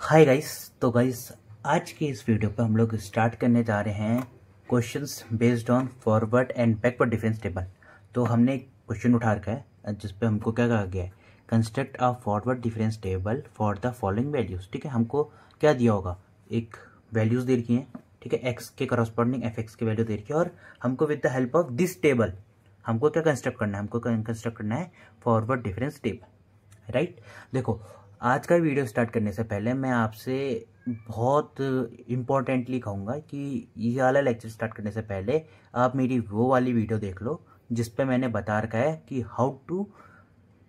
Hi guys. तो guys आज की इस वीडियो पे हम लोग स्टार्ट करने जा रहे हैं questions based on forward and backward difference table. तो हमने एक क्वेश्चन उठा रखा है जिस पे हमको क्या कहा गया है, construct a forward difference table for the following values. ठीक है, हमको क्या दिया होगा, एक वैल्यूज दे रखी हैं, ठीक है, एक्स के करस्पॉन्डिंग एफ एक्स की वैल्यू दे रखी है और हमको with the help of this table हमको क्या कंस्ट्रक्ट करना है, हमको कंस्ट्रक्ट करना है फॉरवर्ड डिफरेंस टेबल। राइट। देखो, आज का वीडियो स्टार्ट करने से पहले मैं आपसे बहुत इम्पोर्टेंटली कहूँगा कि ये वाला लेक्चर स्टार्ट करने से पहले आप मेरी वो वाली वीडियो देख लो जिस पे मैंने बता रखा है कि how to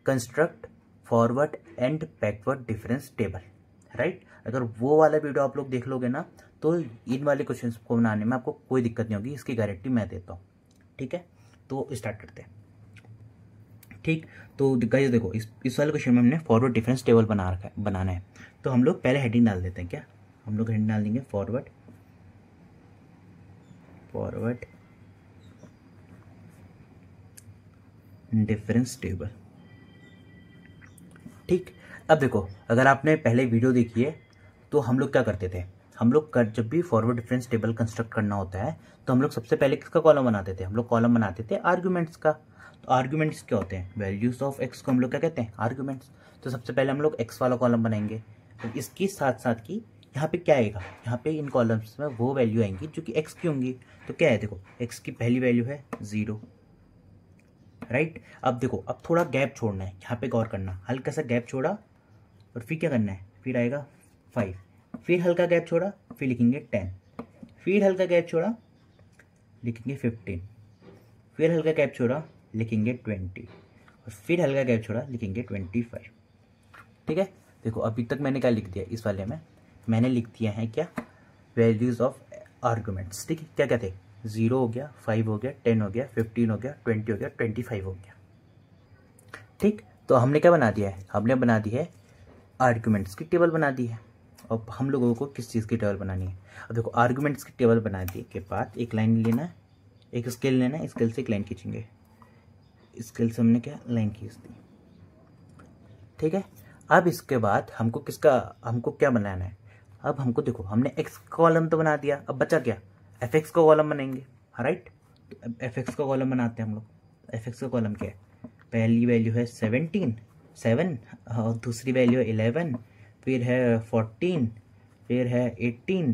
construct forward and backward difference table. Right. अगर वो वाला वीडियो आप लोग देख लोगे ना तो इन वाले क्वेश्चन को बनाने में आपको कोई दिक्कत नहीं होगी, इसकी गारंटी मैं देता हूँ। ठीक है, तो स्टार्ट करते हैं। ठीक, तो गाइस देखो, इस वाले क्वेश्चन में हमने फॉरवर्ड डिफरेंस टेबल बनाना है। तो हम लोग पहले हेडिंग डाल देते हैं। क्या हम लोग हेडिंग डाल देंगे, फॉरवर्ड डिफरेंस टेबल। ठीक, अब देखो, अगर आपने पहले वीडियो देखी है तो हम लोग क्या करते थे, हम लोग जब भी फॉरवर्ड डिफरेंस टेबल कंस्ट्रक्ट करना होता है तो हम लोग सबसे पहले किसका कॉलम बनाते थे, हम लोग कॉलम बनाते थे आर्ग्यूमेंट्स का। तो आर्ग्यूमेंट्स क्या होते हैं, वैल्यूज ऑफ एक्स को हम लोग क्या कहते हैं, आर्ग्यूमेंट्स। तो सबसे पहले हम लोग एक्स वाला कॉलम बनाएंगे। तो इसके साथ साथ की यहाँ पे क्या आएगा, यहाँ पे इन कॉलम्स में वो वैल्यू आएंगी जो कि एक्स की होंगी। तो क्या है, देखो एक्स की पहली वैल्यू है 0। राइट। अब देखो, अब थोड़ा गैप छोड़ना है, यहाँ पे गौर करना, हल्का सा गैप छोड़ा और फिर क्या करना है, फिर आएगा 5, फिर हल्का गैप छोड़ा, फिर लिखेंगे 10, फिर हल्का गैप छोड़ा लिखेंगे 15, फिर हल्का गैप छोड़ा लिखेंगे 20 और फिर हल्का गैप छोड़ा लिखेंगे 25। ठीक है, देखो अभी तक मैंने क्या लिख दिया, इस वाले में मैंने लिख दिया है क्या, वैल्यूज ऑफ आर्गुमेंट्स। ठीक है, क्या क्या थे, 0 हो गया, 5 हो गया, 10 हो गया, 15 हो गया, 20 हो गया, 25 हो गया। ठीक, तो हमने क्या बना दिया है, हमने बना दी है आर्गुमेंट्स की टेबल बना दी है। अब हम लोगों को किस चीज़ की टेबल बनानी है, अब देखो आर्गुमेंट्स की टेबल बना दी के बाद एक लाइन लेना है, एक स्केल लेना है, स्केल से एक लाइन खींचेंगे, स्केल से हमने क्या लाइन खींच दी। ठीक है, अब इसके बाद हमको क्या बनाना है, अब हमको देखो, हमने एक्स का कॉलम तो बना दिया, अब बचा क्या, एफ एक्स का कॉलम बनाएंगे। राइट, तो एफ एक्स का कॉलम बनाते हैं हम लोग। एफ एक्स का कॉलम क्या है, पहली वैल्यू है 7 और दूसरी वैल्यू है 11, फिर है 14, फिर है 18,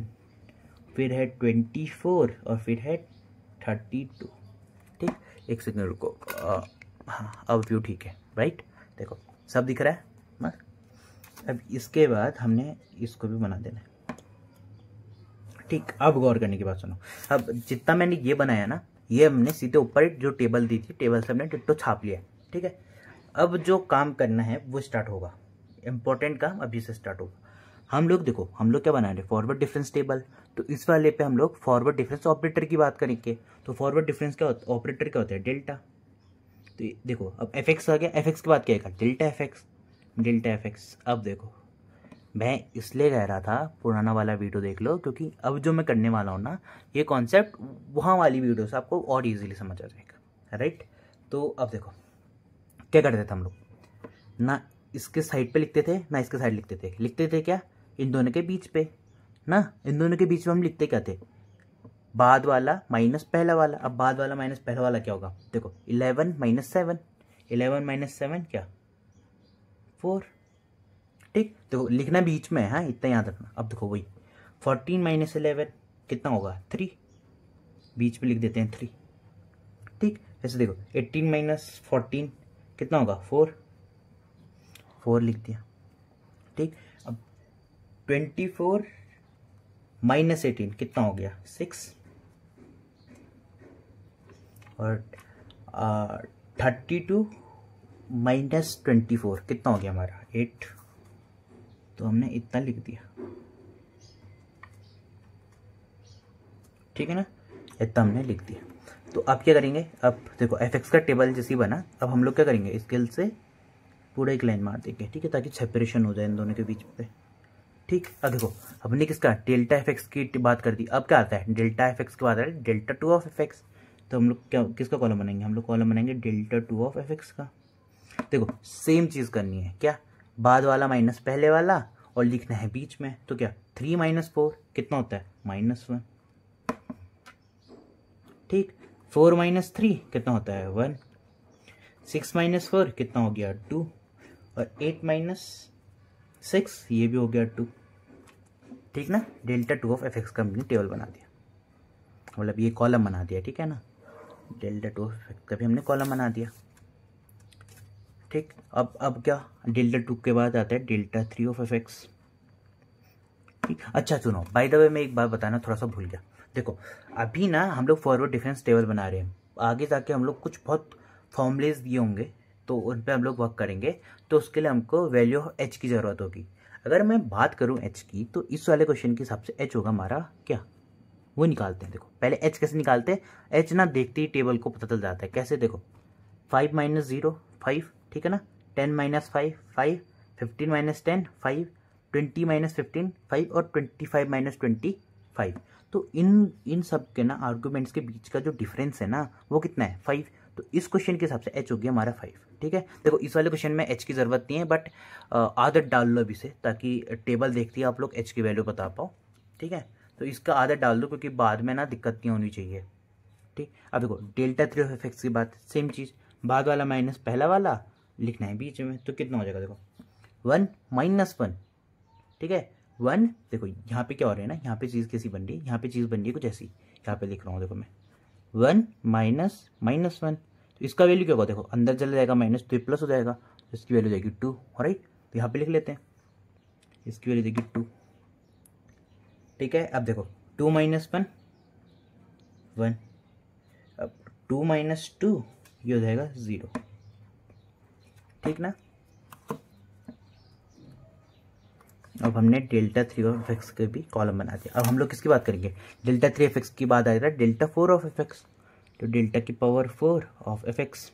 फिर है 24 और फिर है 32। ठीक, एक सेकंड रुको, हाँ अब व्यू ठीक है। राइट, देखो सब दिख रहा है बस। अब इसके बाद हमने इसको भी बना देना है। ठीक, अब गौर करने की बात सुनो, अब जितना मैंने ये बनाया ना, ये हमने सीधे ऊपर जो टेबल दी थी, टेबल से हमने डिट्टो छाप लिया। ठीक है, अब जो काम करना है वो स्टार्ट होगा, इंपॉर्टेंट काम अभी से स्टार्ट होगा। हम लोग देखो, हम लोग क्या बना रहे हैं, फॉरवर्ड डिफरेंस टेबल। तो इस वाले पे हम लोग फॉरवर्ड डिफरेंस ऑपरेटर की बात करेंगे। तो फॉरवर्ड डिफरेंस क्या होता है, ऑपरेटर क्या होता है, डेल्टा। तो देखो अब एफ एक्स आ गया, एफ एक्स के बाद क्या आएगा, delta F x, delta F x. अब देखो, मैं इसलिए कह रहा था पुराना वाला वीडियो देख लो, क्योंकि अब जो मैं करने वाला हूँ ना, ये कॉन्सेप्ट वहाँ वाली वीडियो से आपको और इजीली समझ आ जाएगा। राइट, तो अब देखो क्या करते थे हम लोग, ना इसके साइड पे लिखते थे ना इसके साइड लिखते थे क्या, इन दोनों के बीच पे ना, इन दोनों के बीच में हम लिखते क्या थे, बाद वाला माइनस पहला वाला। अब बाद वाला माइनस पहला वाला क्या होगा, देखो 11 माइनस 7, 11 माइनस 7 क्या, 4। ठीक, देखो लिखना बीच में है, हाँ इतना याद रखना। अब देखो वही 14 माइनस 11 कितना होगा, 3, बीच में लिख देते हैं 3। ठीक, ऐसे देखो 18 माइनस 14 कितना होगा, 4 लिख दिया। ठीक, अब 24 माइनस 18 कितना हो गया, 6 और 32 माइनस 24 कितना हो गया हमारा, 8। तो हमने इतना लिख दिया। ठीक है ना, इतना हमने लिख दिया। तो अब क्या करेंगे, अब देखो एफ एक्स का टेबल जैसे बना, अब हम लोग क्या करेंगे, स्केल से पूरा एक लाइन मार देंगे। ठीक है, ताकि सेपरेशन हो जाए इन दोनों के बीच पे। ठीक, अब देखो हमने किसका, डेल्टा एफ एक्स की बात कर दी। अब क्या आता है, डेल्टा एफ एक्स के बाद आता है डेल्टा 2 ऑफ एफ एक्स। तो हम लोग क्या किसका कॉलम बनाएंगे, हम लोग कॉलम बनाएंगे डेल्टा 2 ऑफ एफ एक्स का। देखो सेम चीज़ करनी है, क्या, बाद वाला माइनस पहले वाला और लिखना है बीच में। तो क्या 3 माइनस 4 कितना होता है -1। ठीक, 4 माइनस 3 कितना होता है 1। 6 माइनस 4 कितना हो गया 2 और 8 माइनस 6 ये भी हो गया 2। ठीक ना, डेल्टा 2 ऑफ एफ एक्स का हमने टेबल बना दिया, मतलब ये कॉलम बना दिया। ठीक है ना, डेल्टा 2 ऑफ एफ का भी हमने कॉलम बना दिया। ठीक, अब क्या डेल्टा 2 के बाद आता है डेल्टा 3 ऑफ एफ एक्स। ठीक, अच्छा सुनो, बाय द वे मैं एक बात बताना थोड़ा सा भूल गया। देखो अभी ना हम लोग फॉरवर्ड डिफरेंस टेबल बना रहे हैं, आगे जाके हम लोग कुछ बहुत फॉर्मूलेज दिए होंगे तो उन पे हम लोग वर्क करेंगे। तो उसके लिए हमको वैल्यू ऑफ एच की ज़रूरत होगी। अगर मैं बात करूं एच की, तो इस वाले क्वेश्चन के हिसाब से एच होगा हमारा क्या, वो निकालते हैं। देखो पहले एच कैसे निकालते हैं, एच ना देखते ही टेबल को पता चल जाता है। कैसे, देखो 5 माइनस 0 5, ठीक है ना, 10 माइनस 5 5, 15 माइनस 10 5, 20 माइनस 15 5 और 25 माइनस 25। तो इन सब के ना आर्गूमेंट्स के बीच का जो डिफरेंस है ना वो कितना है 5। तो इस क्वेश्चन के हिसाब से एच हो गया हमारा 5। ठीक है, देखो इस वाले क्वेश्चन में एच की ज़रूरत नहीं है, बट आदत डाल लो अभी से, ताकि टेबल देखती है आप लोग एच की वैल्यू बता पाओ। ठीक है, तो इसका आदत डाल दो, क्योंकि बाद में ना दिक्कत नहीं होनी चाहिए। ठीक, अब देखो डेल्टा 3 ऑफ एफ एक्स की बात, सेम चीज़, बाद वाला माइनस पहला वाला लिखना है बीच में। तो कितना हो जाएगा, देखो 1 माइनस 1। ठीक है, 1, देखो यहाँ पे क्या हो रहा है ना, यहाँ पे चीज़ कैसी बन रही है, यहाँ पे चीज़ बन रही है कुछ ऐसी, यहाँ पे लिख रहा हूँ देखो मैं 1 माइनस -1। तो इसका वैल्यू क्या होगा, देखो अंदर चला जाएगा माइनस तो प्लस हो जाएगा, तो इसकी वैल्यू जाएगी 2। राइट, तो यहाँ पे लिख लेते हैं, इसकी वैल्यू जाएगी 2। ठीक है, अब देखो 2 माइनस 1 1, अब 2 माइनस 2 ये हो जाएगा 0। ठीक ना, अब हमने डेल्टा 3 ऑफ एक्स के भी कॉलम बना दिया। अब हम लोग किसकी बात करेंगे, डेल्टा 3 एफ एक्स की बात आएगा डेल्टा 4 ऑफ एफ एक्स। तो डेल्टा की पावर 4 ऑफ एफ एक्स,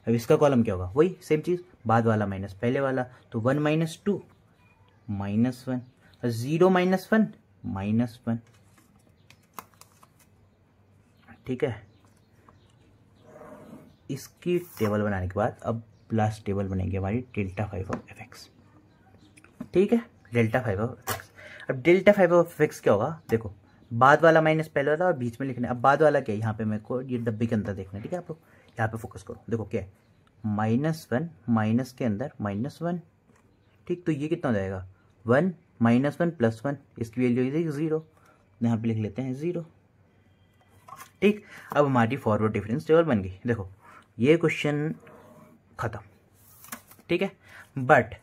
अब इसका कॉलम क्या होगा, वही सेम चीज़, बाद वाला माइनस पहले वाला। तो 1 माइनस 2 -1, 0 माइनस 1 -1। ठीक है, इसकी टेबल बनाने के बाद अब लास्ट टेबल बनेगी हमारी डेल्टा 5 ऑफ एफ एक्स। ठीक है, डेल्टा 5 ऑफ एफ एक्स। अब डेल्टा 5 ऑफ एफ एक्स क्या होगा, देखो बाद वाला माइनस पहले वाला और बीच में लिखना है। अब बाद वाला क्या है, यहाँ पे मेरे को ये डब्बे के अंदर देखना है। ठीक है, आप लोग यहाँ पे फोकस करो, देखो क्या है -1 माइनस के अंदर -1। ठीक, तो ये कितना हो जाएगा 1 -1 + 1, इसकी वैल्यू हो जाएगी 0। यहाँ पे लिख लेते हैं 0। ठीक, अब हमारी फॉरवर्ड डिफरेंस टेबल बन गई। देखो ये क्वेश्चन खत्म। ठीक है, बट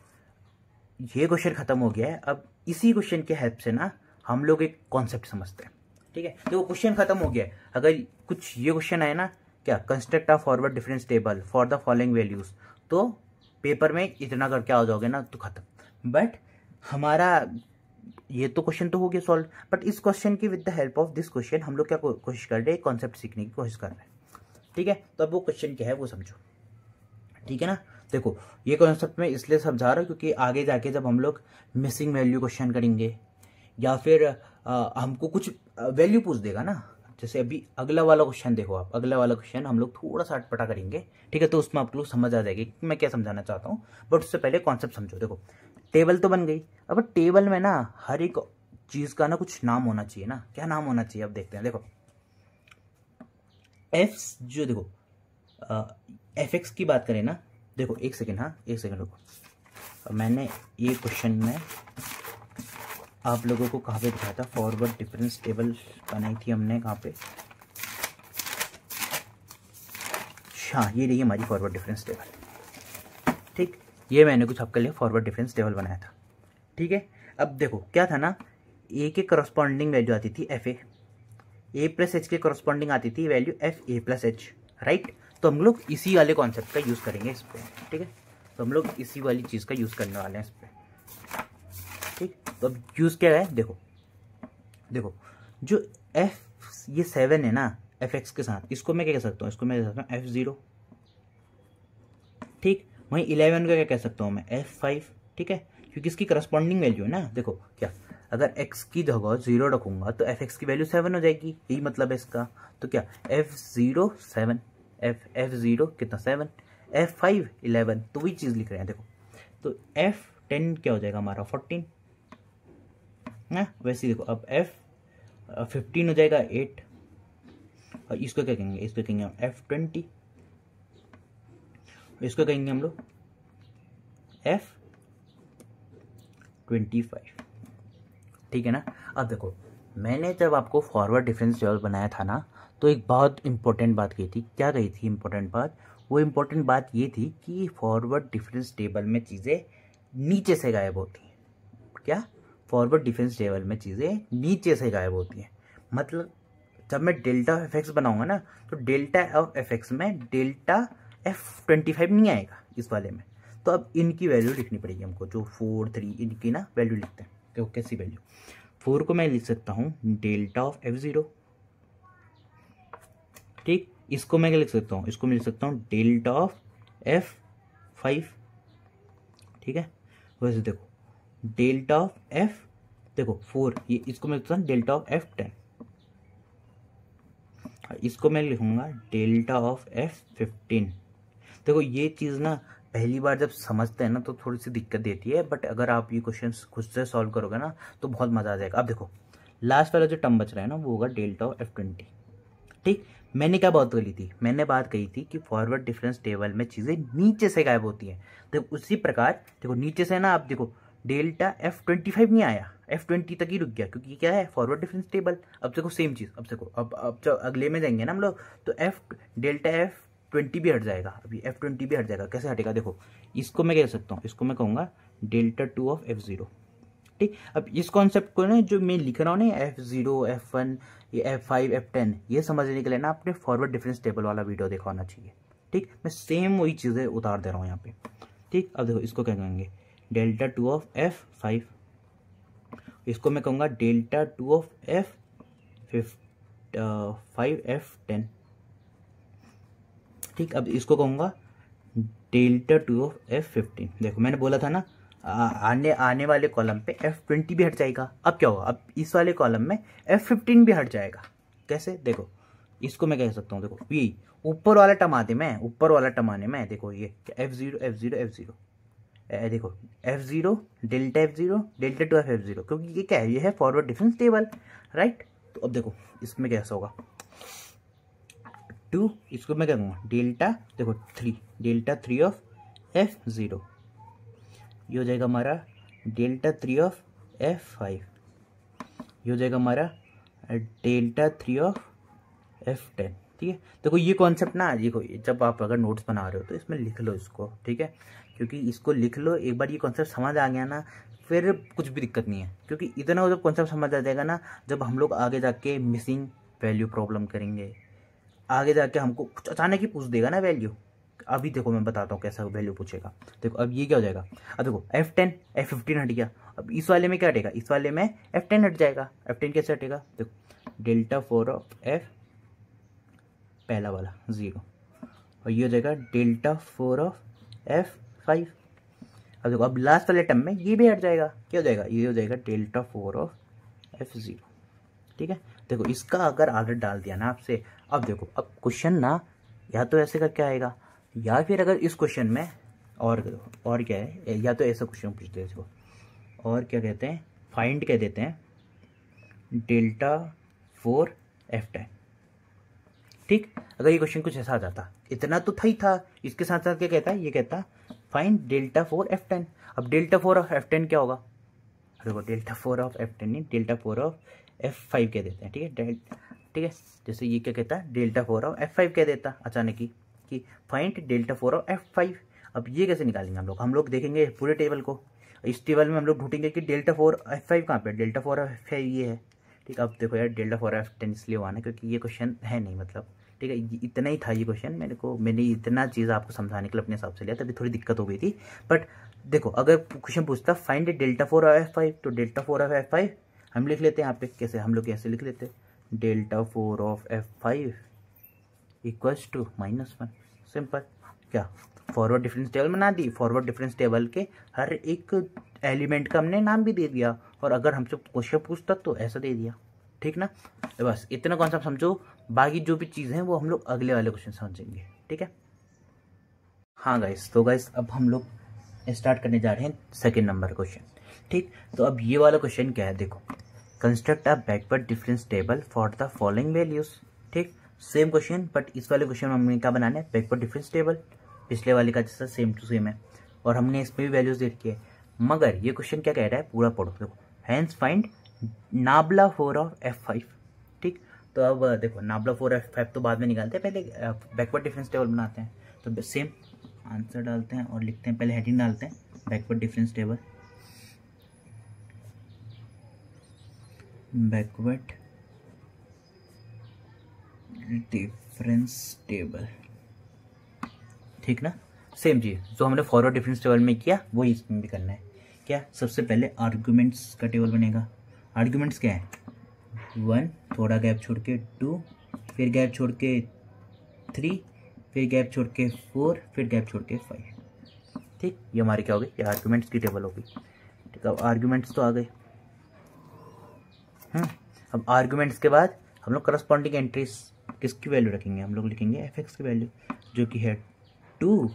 ये क्वेश्चन खत्म हो गया है। अब इसी क्वेश्चन के हेल्प से ना हम लोग एक कॉन्सेप्ट समझते हैं। ठीक है, तो वो क्वेश्चन खत्म हो गया है। अगर कुछ ये क्वेश्चन आए ना, क्या construct a forward difference table for the following values, तो पेपर में इतना करके आ जाओगे ना तो खत्म। बट हमारा ये तो क्वेश्चन तो हो गया सॉल्व, बट इस क्वेश्चन की with the help of this question हम लोग क्या कोशिश कर रहे हैं, कॉन्सेप्ट सीखने की कोशिश कर रहे हैं। ठीक है, तो अब वो क्वेश्चन क्या है वो समझो। ठीक है ना, देखो ये कॉन्सेप्ट में इसलिए समझा रहा हूँ क्योंकि आगे जाके जब हम लोग मिसिंग वैल्यू क्वेश्चन करेंगे या फिर हमको कुछ वैल्यू पूछ देगा ना, जैसे अभी अगला वाला क्वेश्चन देखो आप, अगला वाला क्वेश्चन हम लोग थोड़ा सा अटपटा करेंगे। ठीक है, तो उसमें आप लोग समझ आ जाएगी कि मैं क्या समझाना चाहता हूँ, बट उससे पहले कॉन्सेप्ट समझो। देखो टेबल तो बन गई, अब टेबल में ना हर एक चीज़ का ना कुछ नाम होना चाहिए ना, क्या नाम होना चाहिए अब देखते हैं। देखो एफ जो देखो एफ एक्स की बात करें ना, देखो एक सेकेंड, हाँ एक सेकेंड रुको, मैंने ये क्वेश्चन में आप लोगों को कहाँ पे दिखाया था, फॉरवर्ड डिफरेंस टेबल बनाई थी हमने कहाँ पे, हाँ ये रही हमारी फॉरवर्ड डिफरेंस टेबल। ठीक, ये मैंने कुछ आपके लिए फॉरवर्ड डिफरेंस टेबल बनाया था। ठीक है, अब देखो क्या था ना, ए के करस्पॉन्डिंग वैल्यू आती थी एफ ए प्लस एच के करस्पॉन्डिंग आती थी value F A plus H. Right, तो हम लोग इसी वाले कॉन्सेप्ट का यूज़ करेंगे इस पर। ठीक है, तो हम लोग इसी वाली चीज़ का यूज़ करने वाले हैं इस पर। ठीक, तो अब यूज़ क्या है, देखो देखो जो एफ ये 7 है ना एफ एक्स के साथ, इसको मैं क्या कह सकता हूँ, इसको मैं कह सकता हूँ F0। ठीक, वहीं 11 का क्या कह सकता हूँ मैं F5। ठीक है, क्योंकि इसकी करस्पॉन्डिंग वैल्यू है ना। देखो क्या, अगर x की जगह 0 रखूंगा तो fx की वैल्यू 7 हो जाएगी, यही मतलब है इसका। तो क्या F0 7, F0 कितना 7, F5 11, तो वही चीज़ लिख रहे हैं। देखो तो F10 क्या हो जाएगा हमारा 14। है। वैसे देखो अब F15 हो जाएगा 8, और इसको क्या कहेंगे, इसको कहेंगे हम F20, इसको कहेंगे हम लोग F25, ठीक है ना। अब देखो मैंने जब आपको फॉरवर्ड डिफरेंस टेबल बनाया था ना, तो एक बहुत इंपॉर्टेंट बात कही थी। क्या कही थी इंपॉर्टेंट बात? वो इंपॉर्टेंट बात ये थी कि फॉरवर्ड डिफरेंस टेबल में चीज़ें नीचे से गायब होती हैं। क्या? फॉरवर्ड डिफरेंस टेबल में चीज़ें नीचे से गायब होती हैं। मतलब जब मैं डेल्टा ऑफ एफ एक्स बनाऊंगा ना, तो डेल्टा ऑफ एफ एक्स में डेल्टा F25 नहीं आएगा इस वाले में। तो अब इनकी वैल्यू लिखनी पड़ेगी हमको, जो 4, 3 इनकी ना वैल्यू लिखते हैं। तो कैसी वैल्यू? 4 को मैं लिख सकता हूँ डेल्टा ऑफ F0, ठीक। इसको मैं क्या लिख सकता हूँ? इसको मैं लिख सकता हूँ डेल्टा ऑफ F5, ठीक है। वैसे देखो डेल्टा ऑफ F, देखो 4, ये इसको मैं लिखता हूँ डेल्टा ऑफ F10, इसको मैं लिखूंगा डेल्टा ऑफ F15। देखो ये चीज़ ना पहली बार जब समझते हैं ना तो थोड़ी सी दिक्कत देती है, बट अगर आप ये क्वेश्चन खुद से सॉल्व करोगे ना तो बहुत मज़ा आ जाएगा। अब देखो लास्ट वाला जो टर्म बच रहा है ना, वो होगा डेल्टा ऑफ F20, ठीक। मैंने क्या बात कही थी? मैंने बात कही थी कि फॉरवर्ड डिफरेंस टेबल में चीज़ें नीचे से गायब होती हैं। देखो उसी प्रकार देखो नीचे से ना, आप देखो डेल्टा F25 नहीं आया, F20 तक ही रुक गया, क्योंकि क्या है? Forward difference table. अब देखो सेम चीज़, अब देखो अब जब अगले में जाएंगे ना हम लोग, तो डेल्टा F20 भी हट जाएगा। अभी F20 भी हट जाएगा। कैसे हटेगा? देखो इसको मैं कह सकता हूँ, इसको मैं कहूँगा डेल्टा 2 ऑफ F0, ठीक। अब इस कॉन्सेप्ट को ना जो मैं लिख रहा हूँ ना, F0, F1, ये F5, F10, ये समझने के लिए ना आपने फॉरवर्ड डिफरेंस टेबल वाला वीडियो देखा होना चाहिए, ठीक। मैं सेम वही चीज़ें उतार दे रहा हूँ यहाँ पे, ठीक। अब देखो इसको क्या कहेंगे? डेल्टा 2 ऑफ F5, इसको मैं कहूँगा डेल्टा 2 ऑफ F5F10, ठीक। अब इसको कहूँगा डेल्टा 2 ऑफ F15। देखो मैंने बोला था ना आने वाले कॉलम पे F20 भी हट जाएगा। अब क्या होगा? अब इस वाले कॉलम में F15 भी हट जाएगा। कैसे? देखो इसको मैं कह सकता हूँ, देखो ये ऊपर वाला टर्म आते में, ऊपर वाला टर्म आने में देखो ये F0 F0 F0, देखो F0 delta F0 delta 2 F0, क्योंकि ये क्या है? ये है फॉरवर्ड डिफरेंस टेबल, राइट। तो अब देखो इसमें कैसा होगा 2, इसको मैं क्या कहूँगा डेल्टा, देखो 3, डेल्टा 3 ऑफ F0, ये हो जाएगा हमारा डेल्टा 3 ऑफ F5, ये हो जाएगा हमारा डेल्टा 3 ऑफ F10, ठीक है। देखो ये कॉन्सेप्ट ना, देखो जब आप अगर नोट्स बना रहे हो तो इसमें लिख लो इसको, ठीक है, क्योंकि इसको लिख लो। एक बार ये कॉन्सेप्ट समझ आ गया ना, फिर कुछ भी दिक्कत नहीं है, क्योंकि इतना जब कॉन्सेप्ट समझ आ जाएगा ना, जब हम लोग आगे जाके मिसिंग वैल्यू प्रॉब्लम करेंगे, आगे जाके हमको कुछ अचानक ही पूछ देगा ना वैल्यू। अभी देखो मैं बताता हूँ कैसा वैल्यू पूछेगा। देखो अब ये क्या हो जाएगा? अब देखो F10 F15 हट गया। अब इस वाले में क्या हटेगा? इस वाले में F10 हट जाएगा। F10 कैसे हटेगा? देखो डेल्टा 4 ऑफ F, पहला वाला 0, और ये हो जाएगा डेल्टा 4 ऑफ F5। अब देखो अब लास्ट वाले टर्म में ये भी हट जाएगा। क्या हो जाएगा? ये हो जाएगा डेल्टा 4 ऑफ F0, ठीक है। देखो इसका अगर आर्डर डाल दिया ना आपसे, अब देखो अब क्वेश्चन ना या तो ऐसे करके आएगा, या फिर अगर इस क्वेश्चन में और क्या है, या तो ऐसा क्वेश्चन पूछते हैं इसको, और क्या कहते हैं, फाइंड कह देते हैं डेल्टा 4 F10, ठीक। अगर ये क्वेश्चन कुछ ऐसा आ जाता, इतना तो था ही था, इसके साथ साथ क्या कहता है? ये कहता फाइंड डेल्टा 4 F10। अब डेल्टा 4 ऑफ F10 क्या होगा? देखो डेल्टा 4 ऑफ F10 नहीं, डेल्टा 4 ऑफ F5 कह देते हैं, ठीक है, ठीक है। जैसे ये क्या कहता है? डेल्टा 4 ऑफ F5 कह देता अचानक ही कि फाइंड डेल्टा 4 ऑफ F5। अब ये कैसे निकालेंगे हम लोग देखेंगे पूरे टेबल को। इस टेबल में हम लोग ढूंढेंगे कि डेल्टा 4 F5 कहाँ पे? डेल्टा 4 ऑफ F5 ये है, ठीक। अब देखो यार डेल्टा 4 F10 इसलिए हुआ ना क्योंकि ये क्वेश्चन है नहीं, मतलब ठीक है, इतना ही था ये क्वेश्चन। मैंने इतना चीज़ आपको समझाने के लिए अपने हिसाब से लिया, तभी थोड़ी दिक्कत हो गई थी। बट देखो अगर क्वेश्चन पूछता फाइंड डेल्टा 4 ऑफ F5, तो डेल्टा 4 ऑफ F5 हम लिख लेते हैं यहाँ पे। कैसे? हम लोग कैसे लिख लेते हैं? Delta 4 of F5 equals to -1, simple. क्या? फॉरवर्ड डिफरेंस टेबल बना दी, फॉरवर्ड डिफरेंस टेबल के हर एक एलिमेंट का हमने नाम भी दे दिया, और अगर हमसे क्वेश्चन पूछता तो ऐसा दे दिया, ठीक ना। तो बस इतना कॉन्सेप्ट समझो, बाकी जो भी चीज़ें हैं वो हम लोग अगले वाले क्वेश्चन समझेंगे, ठीक है। हाँ गाइस, तो गाइस अब हम लोग स्टार्ट करने जा रहे हैं सेकेंड नंबर क्वेश्चन, ठीक। तो अब ये वाला क्वेश्चन क्या है? देखो construct a backward difference table for the following values. ठीक, सेम क्वेश्चन, बट इस वाले क्वेश्चन में हमने क्या बनाना है, बैकवर्ड डिफरेंस टेबल, पिछले वाले का जैसा सेम टू सेम है, और हमने इसमें भी वैल्यूज दे रखी है। मगर ये क्वेश्चन क्या कह रहा है, पूरा पढ़ो देखो, hence find nabla 4 of F5। ठीक, तो अब देखो नाबला 4 F5 तो बाद में निकालते हैं, पहले बैकवर्ड डिफरेंस टेबल बनाते हैं। तो सेम आंसर डालते हैं और लिखते हैं, पहले हेडिंग डालते हैं backward difference table, backward difference table. ठीक ना, सेम चीज जो हमने फॉरवर्ड डिफरेंस टेबल में किया वही इसमें भी करना है। क्या, सबसे पहले आर्ग्यूमेंट्स का टेबल बनेगा। आर्ग्यूमेंट्स क्या है, 1, थोड़ा गैप छोड़ के 2, फिर गैप छोड़ के 3, फिर गैप छोड़ के 4, फिर गैप छोड़ के 5। ठीक, ये हमारी क्या हो गई, ये आर्ग्यूमेंट्स की टेबल हो गई। ठीक, अब आर्ग्यूमेंट्स तो आ गए। अब आर्ग्यूमेंट्स के बाद हम लोग करस्पॉन्डिंग एंट्रीज किसकी वैल्यू रखेंगे, हम लोग लिखेंगे fx की वैल्यू, जो कि है 2,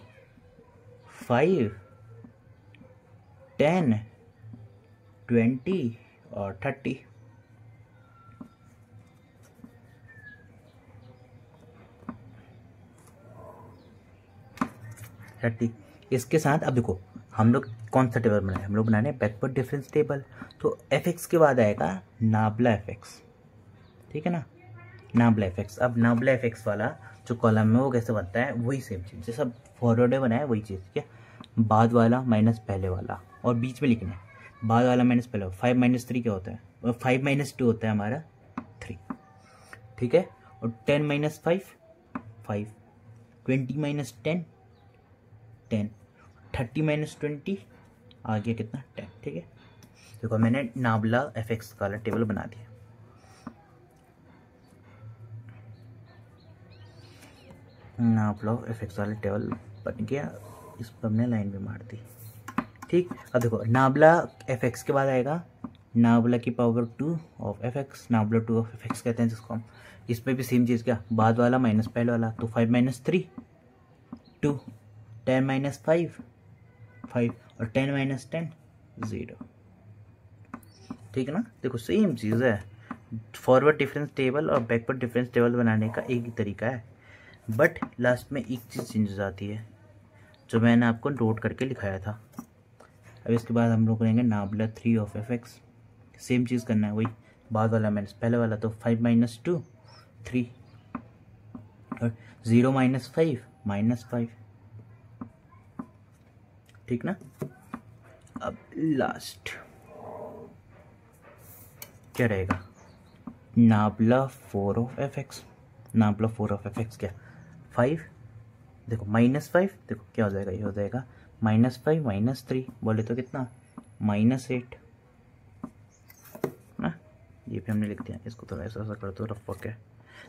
5, 10, 20 और 30। इसके साथ अब देखो हम लोग कौन सा टेबल बनाए, हम लोग बनाने बैकवर्ड डिफरेंस टेबल। तो fx के बाद आएगा नाबला fx। ठीक है ना, नाबला fx। अब नाबला fx वाला जो कॉलम है वो कैसे बनता है, वही सेम चीज़ जैसा फॉरवर्ड में बनाया वही चीज़। क्या, बाद वाला माइनस पहले वाला, और बीच में लिखना है बाद वाला माइनस पहले वाला। 5 - 3 क्या होता है, और 5 - 2 होता है हमारा 3। ठीक है, और 10 - 5 5, 20 - 10 10, 30 - 20 आ गया कितना, 10। ठीक है, देखो मैंने नाबला fx वाला टेबल बना दिया। नाबला fx वाला टेबल बन गया, इस पर हमने लाइन भी मार दी। ठीक, अब देखो नाबला fx के बाद आएगा नाबला की power 2 of fx, नाबला 2 of fx कहते हैं जिसको हम। इसमें भी सेम चीज़, क्या, बाद वाला माइनस पहले वाला, तो 5 - 3 2, 10 - 5 5, और 10 - 10 0। ठीक है ना, देखो सेम चीज़ है। फॉरवर्ड डिफरेंस टेबल और बैकवर्ड डिफरेंस टेबल बनाने का एक ही तरीका है, बट लास्ट में एक चीज़ चेंज हो जाती है जो मैंने आपको नोट करके लिखाया था। अब इसके बाद हम लोग करेंगे नाबला 3 ऑफ fx। सेम चीज़ करना है, वही बाद वाला माइनस पहले वाला, तो 5 - 2 3, और 0 - 5 -5। ठीक ना, अब लास्ट क्या रहेगा, नाबला 4 ऑफ fx। नाबला 4 ऑफ fx क्या, 5, देखो -5, देखो क्या हो जाएगा, ये हो जाएगा -5 - 3, बोले तो कितना, -8 ना। ये भी हमने लिख दिया, इसको थोड़ा ऐसा कर दो, रफ वर्क है।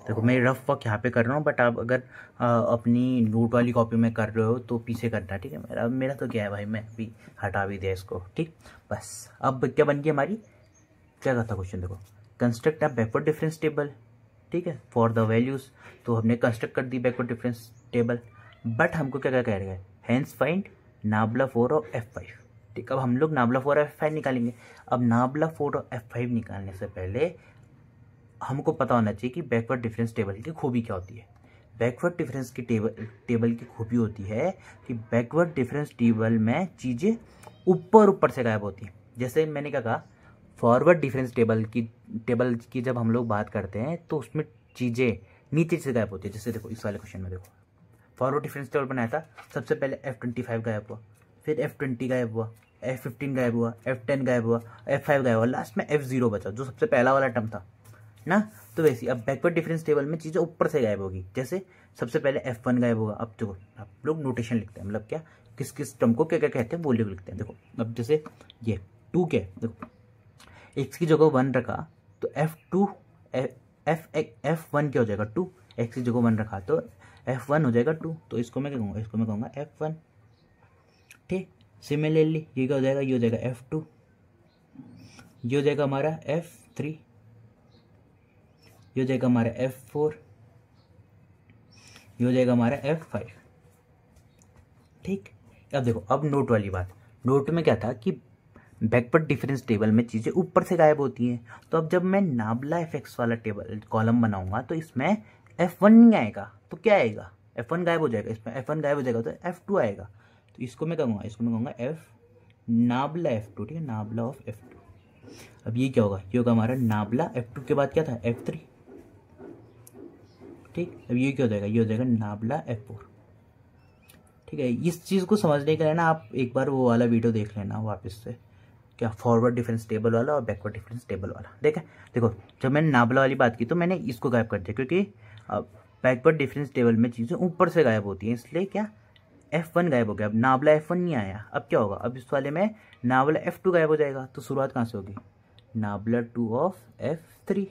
देखो मैं रफ वर्क यहाँ पे कर रहा हूँ, बट आप अगर अपनी नोट वाली कॉपी में कर रहे हो तो पीछे करना। ठीक है, मेरा तो क्या है भाई, मैं अभी हटा भी दिया इसको। ठीक, बस अब क्या बन गई हमारी, क्या कहता क्वेश्चन, देखो construct a backward difference table. ठीक है, फॉर द वैल्यूज, तो हमने कंस्ट्रक्ट कर दी बैकवर्ड डिफरेंस टेबल, बट हमको क्या क्या कह रहा है, hence find nabla 4 of F5। ठीक, अब हम लोग नाबला 4 ऑफ F5 निकालेंगे। अब नाबला 4 ऑफ F5 निकालने से पहले हमको पता होना चाहिए कि बैकवर्ड डिफरेंस टेबल की खूबी क्या होती है। बैकवर्ड डिफरेंस की टेबल की खूबी होती है कि बैकवर्ड डिफरेंस टेबल में चीज़ें ऊपर ऊपर से गायब होती हैं। जैसे मैंने क्या कहा, फॉरवर्ड डिफरेंस टेबल की जब हम लोग बात करते हैं तो उसमें चीज़ें नीचे से गायब होती है। जैसे देखो इस वाले क्वेश्चन में देखो, फॉरवर्ड डिफरेंस टेबल बनाया था, सबसे पहले F25 गायब हुआ, फिर F20 गायब हुआ, F15 गायब हुआ, F10 गायब हुआ, F5 गायब हुआ, लास्ट में F0 बचा जो सबसे पहला वाला टर्म था ना। तो वैसे अब बैकवर्ड डिफरेंस टेबल में चीज़ें ऊपर से गायब होगी। जैसे सबसे पहले F1 गायब होगा। अब देखो आप लोग नोटेशन लिखते हैं, मतलब क्या, किस किस टर्म को क्या क्या कहते हैं वो लोग लिखते हैं। देखो अब जैसे ये 2 क्या है, देखो x की जगह 1 रखा तो F1 क्या हो जाएगा 2, x की जगह 1 रखा तो F1 हो जाएगा 2, तो इसको मैं क्या कहूँगा, इसको मैं कहूँगा F1। ठीक, सिमिलरली ये क्या हो जाएगा, ये हो जाएगा F2, ये हो जाएगा हमारा F3, ये हो जाएगा हमारा F4, ये हो जाएगा हमारा F5। ठीक, अब देखो अब नोट वाली बात, नोट में क्या था कि बैकवर्ड डिफरेंस टेबल में चीज़ें ऊपर से गायब होती हैं। तो अब जब मैं नाबला एफ वाला टेबल कॉलम बनाऊंगा तो इसमें F1 नहीं आएगा, तो क्या आएगा, F1 गायब हो जाएगा, इसमें F1 गायब हो जाएगा तो F2 आएगा। तो इसको मैं कहूँगा, इसको मैं कहूँगा F नाबला F2, ठीक है, नाबला ऑफ F2। अब ये क्या होगा, ये होगा हमारा नाबला F2 के बाद क्या था, F3, ठीक। अब ये क्या हो जाएगा, ये हो जाएगा नाबला F4, ठीक है। इस चीज़ को समझने के लिए ना आप एक बार वो वाला वीडियो देख लेना वापस से, क्या फॉरवर्ड डिफरेंस टेबल वाला और बैकवर्ड डिफरेंस टेबल वाला, देखो जब मैंने नाबला वाली बात की तो मैंने इसको गायब कर दिया, क्योंकि बैकवर्ड डिफरेंस टेबल में चीज़ें ऊपर से गायब होती हैं, इसलिए क्या F1 गायब हो गया। अब नाबला F1 नहीं आया, अब क्या होगा, अब इस वाले में नाबला F2 गायब हो जाएगा। तो शुरुआत कहाँ से होगी, नाबला 2 ऑफ F3,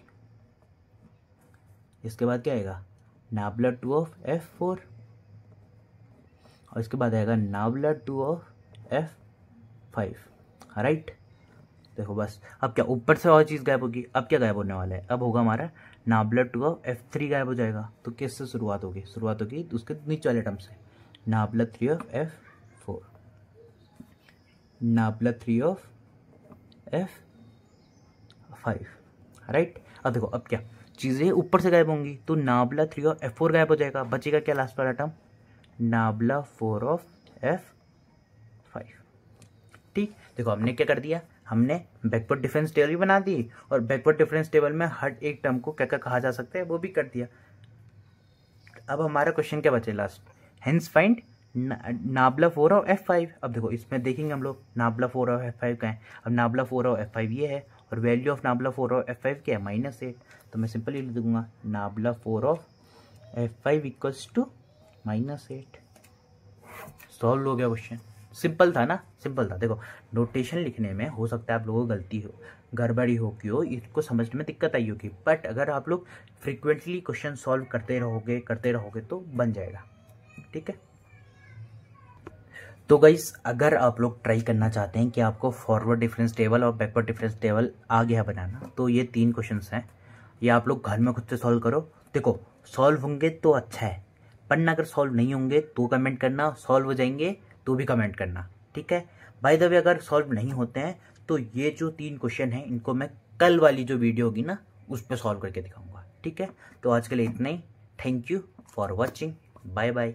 इसके बाद क्या आएगा, नाबला 2 ऑफ F4, और इसके बाद आएगा नाबला 2 ऑफ F5, राइट। देखो बस, अब क्या ऊपर से और चीज़ गायब होगी, अब क्या गायब होने वाला है, अब होगा हमारा नाबला 2 ऑफ F3 गायब हो जाएगा। तो किससे शुरुआत होगी, शुरुआत होगी उसके नीचे वाले टर्म से, नाबला 3 of F4, नाबला 3 of F5, right. अब देखो, अब क्या चीज़ें ऊपर से गायब होंगी, तो नाबला 3 ऑफ F4 गायब हो जाएगा, बचेगा क्या लास्ट वाला टर्म, नाबला 4 ऑफ F5, ठीक। देखो हमने क्या कर दिया, हमने बैकवर्ड डिफरेंस टेबल भी बना दी, और बैकवर्ड डिफरेंस टेबल में हर एक टर्म को क्या क्या कहा जा सकता है वो भी कर दिया। अब हमारा क्वेश्चन क्या बचे last, hence find nabla 4 of F5। अब देखो इसमें देखेंगे हम लोग नाबला 4 ऑफ F5 का है। अब नाबला 4 ऑफ F5 ये है, और वैल्यू ऑफ नाबला 4 ऑफ F5 क्या है, -8। तो मैं सिंपली लिख दूंगा nabla 4 of F5 equals to -8। Solve हो गया क्वेश्चन, सिंपल था ना, सिंपल था। देखो नोटेशन लिखने में हो सकता है आप लोगों को गलती हो, गड़बड़ी हो की हो, इसको समझने में दिक्कत आई होगी, बट अगर आप लोग फ्रिक्वेंटली क्वेश्चन सॉल्व करते रहोगे तो बन जाएगा, ठीक है। तो गाइस अगर आप लोग ट्राई करना चाहते हैं कि आपको फॉरवर्ड डिफरेंस टेबल और बैकवर्ड डिफरेंस टेबल आ गया बनाना, तो ये 3 क्वेश्चंस हैं, ये आप लोग घर में खुद से सॉल्व करो। देखो सॉल्व होंगे तो अच्छा है, पढ़ना, अगर सॉल्व नहीं होंगे तो कमेंट करना, सॉल्व हो जाएंगे तो भी कमेंट करना, ठीक है। बाय द वे अगर सॉल्व नहीं होते हैं तो ये जो 3 क्वेश्चन हैं इनको मैं कल वाली जो वीडियो होगी ना उस पर सॉल्व करके दिखाऊंगा, ठीक है। तो आज के लिए इतना ही, thank you for watching, bye bye.